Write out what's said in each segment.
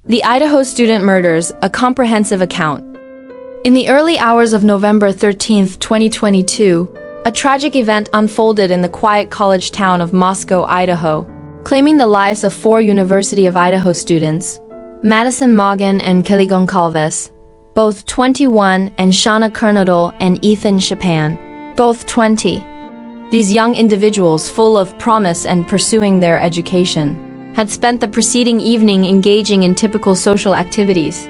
The Idaho Student Murders, a comprehensive account. In the early hours of November 13, 2022, a tragic event unfolded in the quiet college town of Moscow, Idaho, claiming the lives of 4 University of Idaho students, Madison Mogen and Kaylee Goncalves, both 21, and Xana Kernodle and Chapin, both 20. These young individuals, full of promise and pursuing their education, had spent the preceding evening engaging in typical social activities.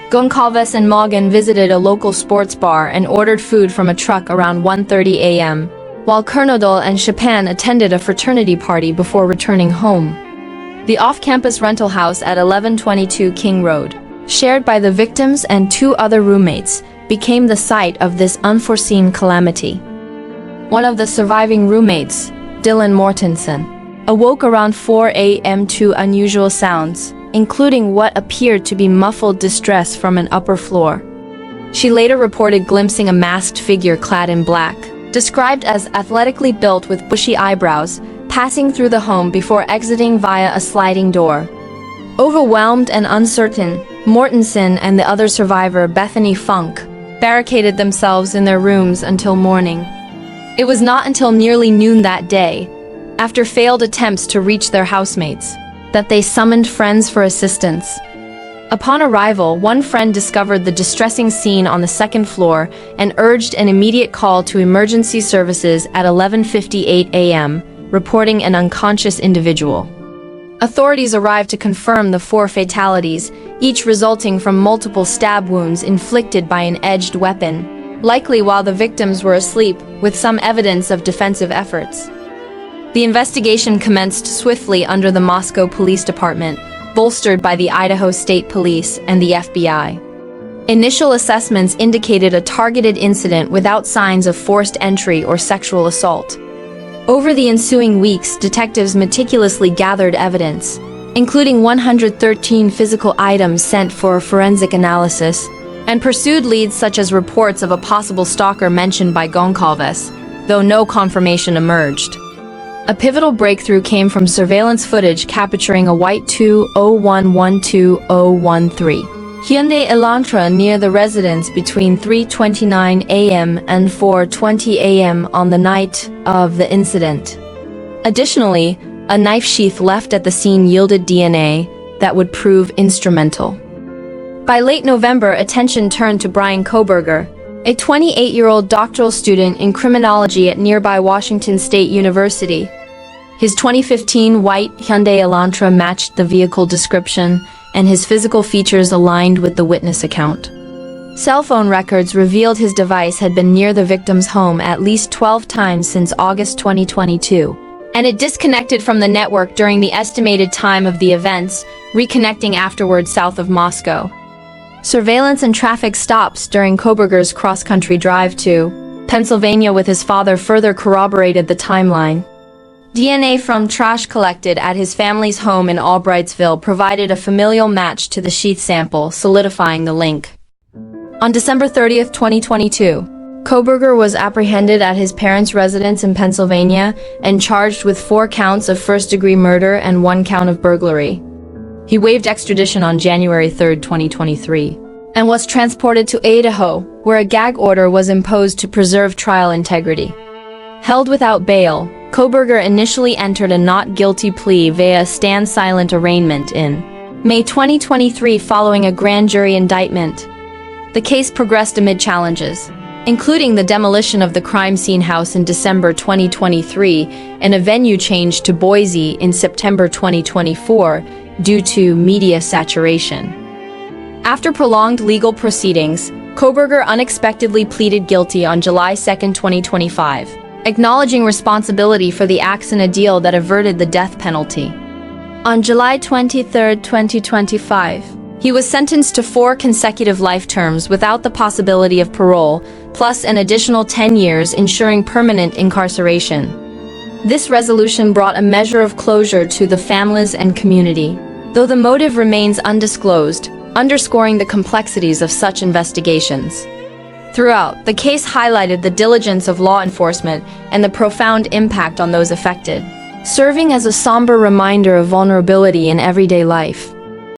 Goncalves and Mogen visited a local sports bar and ordered food from a truck around 1:30 a.m., while Kernodle and Chapin attended a fraternity party before returning home. The off-campus rental house at 1122 King Road, shared by the victims and 2 other roommates, became the site of this unforeseen calamity. One of the surviving roommates, Dylan Mortensen, awoke around 4 a.m. to unusual sounds, including what appeared to be muffled distress from an upper floor. She later reported glimpsing a masked figure clad in black, described as athletically built with bushy eyebrows, passing through the home before exiting via a sliding door. Overwhelmed and uncertain, Mortensen and the other survivor, Bethany Funk, barricaded themselves in their rooms until morning. It was not until nearly noon that day, after failed attempts to reach their housemates, that they summoned friends for assistance. Upon arrival, one friend discovered the distressing scene on the 2nd floor and urged an immediate call to emergency services at 11:58 a.m., reporting an unconscious individual. Authorities arrived to confirm the 4 fatalities, each resulting from multiple stab wounds inflicted by an edged weapon, likely while the victims were asleep, with some evidence of defensive efforts. The investigation commenced swiftly under the Moscow Police Department, bolstered by the Idaho State Police and the FBI. Initial assessments indicated a targeted incident without signs of forced entry or sexual assault. Over the ensuing weeks, detectives meticulously gathered evidence, including 113 physical items sent for forensic analysis, and pursued leads such as reports of a possible stalker mentioned by Goncalves, though no confirmation emerged. A pivotal breakthrough came from surveillance footage capturing a white 2011213 Hyundai Elantra near the residence between 3:29 a.m. and 4:20 a.m. on the night of the incident. Additionally, a knife sheath left at the scene yielded DNA that would prove instrumental. By late November, attention turned to Brian Koberger, a 28-year-old doctoral student in criminology at nearby Washington State University. His 2015 white Hyundai Elantra matched the vehicle description, and his physical features aligned with the witness account. Cell phone records revealed his device had been near the victim's home at least 12 times since August 2022, and it disconnected from the network during the estimated time of the events, reconnecting afterward south of Moscow. Surveillance and traffic stops during Koberger's cross-country drive to Pennsylvania with his father further corroborated the timeline. DNA from trash collected at his family's home in Albrightsville provided a familial match to the sheath sample, solidifying the link. On December 30, 2022, Koberger was apprehended at his parents' residence in Pennsylvania and charged with 4 counts of first-degree murder and 1 count of burglary. He waived extradition on January 3, 2023, and was transported to Idaho, where a gag order was imposed to preserve trial integrity. Held without bail, Koberger initially entered a not guilty plea via a stand-silent arraignment in May 2023 following a grand jury indictment. The case progressed amid challenges, including the demolition of the crime scene house in December 2023 and a venue change to Boise in September 2024 due to media saturation. After prolonged legal proceedings, Koberger unexpectedly pleaded guilty on July 2, 2025. Acknowledging responsibility for the acts in a deal that averted the death penalty. On July 23, 2025, he was sentenced to 4 consecutive life terms without the possibility of parole, plus an additional 10 years ensuring permanent incarceration. This resolution brought a measure of closure to the families and community, though the motive remains undisclosed, underscoring the complexities of such investigations. Throughout, the case highlighted the diligence of law enforcement and the profound impact on those affected, serving as a somber reminder of vulnerability in everyday life.